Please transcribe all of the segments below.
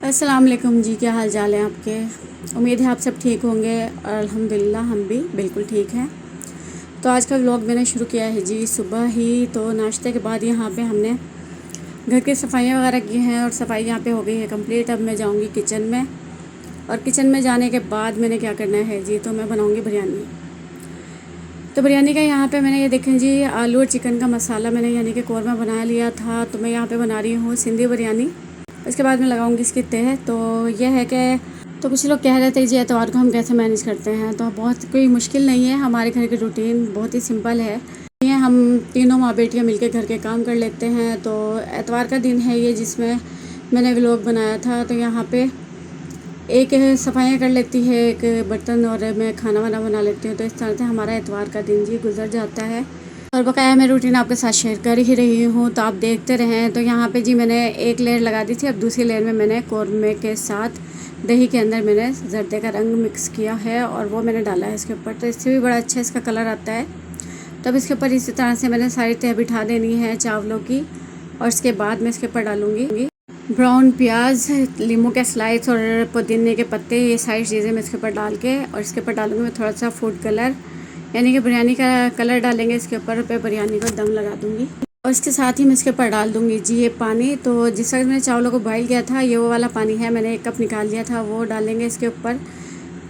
अस्सलाम वालेकुम जी, क्या हाल चाल है आपके। उम्मीद है आप सब ठीक होंगे और अल्हम्दुलिल्लाह हम भी बिल्कुल ठीक हैं। तो आज का व्लॉग मैंने शुरू किया है जी सुबह ही। तो नाश्ते के बाद यहाँ पे हमने घर की सफाइयाँ वगैरह की हैं और सफाई यहाँ पे हो गई है कंप्लीट। अब मैं जाऊँगी किचन में और किचन में जाने के बाद मैंने क्या करना है जी, तो मैं बनाऊँगी बिरयानी। तो बिरयानी का यहाँ पे मैंने ये देखें जी, आलू और चिकन का मसाला मैंने यानी कि कौरमा बना लिया था। तो मैं यहाँ पे बना रही हूँ सिंधी बिरयानी। इसके बाद मैं लगाऊंगी इसकी तह। तो यह है कि तो कुछ लोग कह रहे थे जी एतवार को हम कैसे मैनेज करते हैं। तो बहुत कोई मुश्किल नहीं है, हमारे घर की रूटीन बहुत ही सिंपल है। ये हम तीनों माँ बेटियाँ मिलकर घर के काम कर लेते हैं। तो एतवार का दिन है ये जिसमें मैंने व्लॉग बनाया था। तो यहाँ पे एक सफाइयाँ कर लेती है, एक बर्तन, और मैं खाना वाना बना लेती हूँ। तो इस तरह से हमारा एतवार का दिन जी गुजर जाता है और बकाया मैं रूटीन आपके साथ शेयर कर ही रही हूँ, तो आप देखते रहें। तो यहाँ पे जी मैंने एक लेयर लगा दी थी, अब दूसरी लेयर में मैंने कौरमे के साथ दही के अंदर मैंने जर्दे का रंग मिक्स किया है और वो मैंने डाला है इसके ऊपर। तो इससे भी बड़ा अच्छा इसका कलर आता है। तब इसके ऊपर इसी तरह से मैंने सारी तह बिठा देनी है चावलों की। और इसके बाद मैं इसके ऊपर डालूँगी ब्राउन प्याज, लीमू के स्लाइस और पुदीने के पत्ते। ये सारी चीज़ें मैं इसके ऊपर डाल के, और इसके ऊपर डालूँगी मैं थोड़ा सा फूड कलर, यानी कि बिरयानी का कलर डालेंगे इसके ऊपर। पे बिरयानी को दम लगा दूँगी और इसके साथ ही मैं इसके ऊपर डाल दूँगी जी ये पानी। तो जिस वक्त मैंने चावलों को बॉईल किया था, ये वो वाला पानी है, मैंने 1 कप निकाल लिया था, वो डालेंगे इसके ऊपर।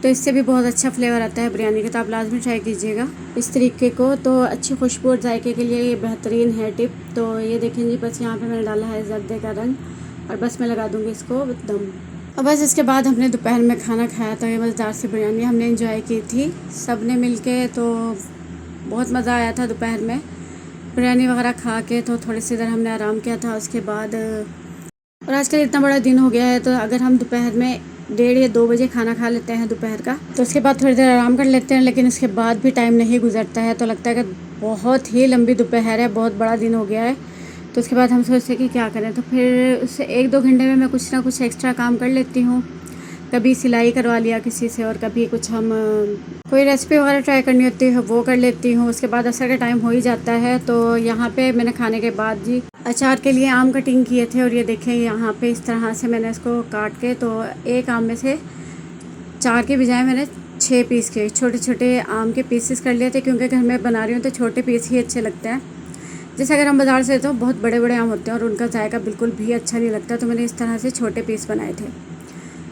तो इससे भी बहुत अच्छा फ्लेवर आता है बिरयानी का। तो आप लाजमी ट्राई कीजिएगा इस तरीके को। तो अच्छी खुशबू और जायके के लिए ये बेहतरीन है टिप। तो ये देखें जी, बस यहाँ पे मैंने डाला है जर्दे का रंग और बस मैं लगा दूँगी इसको दम। और बस इसके बाद हमने दोपहर में खाना खाया। तो ये मज़ेदार सी बिरयानी हमने इंजॉय की थी सब ने मिल के। तो बहुत मज़ा आया था दोपहर में बिरयानी वगैरह खा के। तो थोड़ी सी देर हमने आराम किया था उसके बाद। और आजकल इतना बड़ा दिन हो गया है, तो अगर हम दोपहर में 1:30 या 2 बजे खाना खा लेते हैं दोपहर का, तो उसके बाद थोड़ी देर आराम कर लेते हैं। लेकिन उसके बाद भी टाइम नहीं गुजरता है, तो लगता है कि बहुत ही लंबी दोपहर है, बहुत बड़ा दिन हो गया है। तो उसके बाद हम सोचते हैं कि क्या करें। तो फिर उससे 1-2 घंटे में मैं कुछ ना कुछ एक्स्ट्रा काम कर लेती हूँ। कभी सिलाई करवा लिया किसी से, और कभी कुछ हम कोई रेसिपी वगैरह ट्राई करनी होती है वो कर लेती हूँ। उसके बाद असर का टाइम हो ही जाता है। तो यहाँ पे मैंने खाने के बाद जी अचार के लिए आम कटिंग किए थे, और ये देखें यहाँ पे इस तरह से मैंने इसको काट के, तो एक आम में से 4 के बजाय मैंने 6 पीस के छोटे छोटे आम के पीसेस कर लिए थे, क्योंकि घर में बना रही हूँ तो छोटे पीस ही अच्छे लगते हैं। जैसे अगर हम बाज़ार से तो बहुत बड़े बड़े आम होते हैं और उनका जायका बिल्कुल भी अच्छा नहीं लगता। तो मैंने इस तरह से छोटे पीस बनाए थे।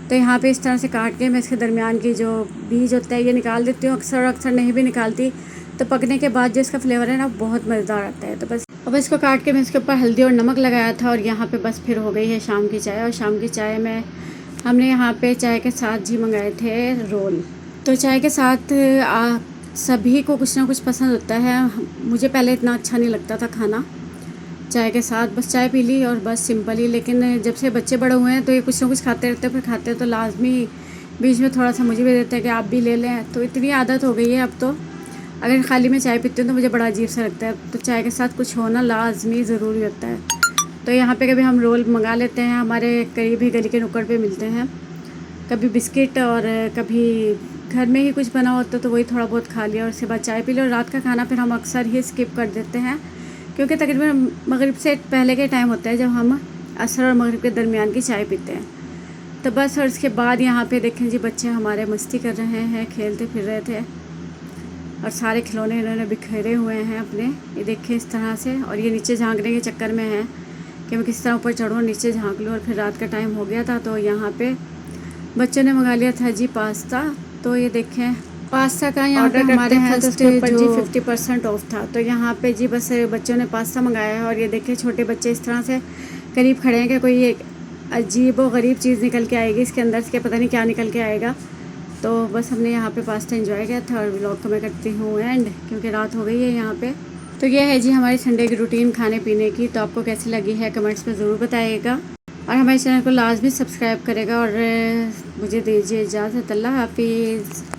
तो यहाँ पे इस तरह से काट के मैं इसके दरमियान की जो बीज होता है ये निकाल देती हूँ। अक्सर नहीं भी निकालती। तो पकने के बाद जो इसका फ्लेवर है ना, बहुत मज़ेदार आता है। तो बस अब इसको काट के मैं इसके ऊपर हल्दी और नमक लगाया था, और यहाँ पे बस फिर हो गई है शाम की चाय। और शाम की चाय में हमने यहाँ पे चाय के साथ जी मंगाए थे रोल। तो चाय के साथ सभी को कुछ ना कुछ पसंद होता है। मुझे पहले इतना अच्छा नहीं लगता था खाना चाय के साथ, बस चाय पी ली और बस सिंपल ही। लेकिन जब से बच्चे बड़े हुए हैं तो ये कुछ ना कुछ खाते रहते हैं, फिर खाते हैं तो लाजमी बीच में थोड़ा सा मुझे भी देते हैं कि आप भी ले लें। तो इतनी आदत हो गई है अब। तो अगर खाली मैं चाय पीती हूँ तो मुझे बड़ा अजीब सा लगता है। तो चाय के साथ कुछ होना लाजमी ज़रूरी होता है। तो यहाँ पे कभी हम रोल मंगा लेते हैं, हमारे करीब ही गली के नुक्कड़ पे मिलते हैं। कभी बिस्किट, और कभी घर में ही कुछ बना होता तो वही थोड़ा बहुत खा लिया, और उसके बाद चाय पी ली। और रात का खाना फिर हम अक्सर ही स्किप कर देते हैं, क्योंकि तकरीबन मगरिब से पहले के टाइम होता है जब हम असर और मगरिब के दरमियान की चाय पीते हैं। तो बस, और इसके बाद यहाँ पे देखें जी, बच्चे हमारे मस्ती कर रहे हैं, खेलते फिर रहे थे, और सारे खिलौने इन्होंने बिखेरे हुए हैं अपने। ये देखें इस तरह से। और ये नीचे झांकने के चक्कर में है कि मैं किस तरह ऊपर चढ़ूँ, नीचे झांक लूँ। और फिर रात का टाइम हो गया था। तो यहाँ पे बच्चों ने मंगा लिया था जी पास्ता। तो ये देखें पास्ता का यहाँ पे हमारे हैं तो उसके ऊपर जी 50% ऑफ था। तो यहाँ पे जी बस बच्चों ने पास्ता मंगाया है। और ये देखें छोटे बच्चे इस तरह से करीब खड़े हैं कि कोई एक अजीब व गरीब चीज़ निकल के आएगी इसके अंदर से, पता नहीं क्या निकल के आएगा। तो बस हमने यहाँ पे पास्ता एंजॉय किया था। और व्लॉग को मैं करती हूँ एंड, क्योंकि रात हो गई है यहाँ पे। तो यह है जी हमारी संडे की रूटीन खाने पीने की। तो आपको कैसी लगी है कमेंट्स में ज़रूर बताइएगा, और हमारे चैनल को लाजमी सब्सक्राइब करेगा। और मुझे दीजिए इजाज़त। अल्लाह हाफिज़।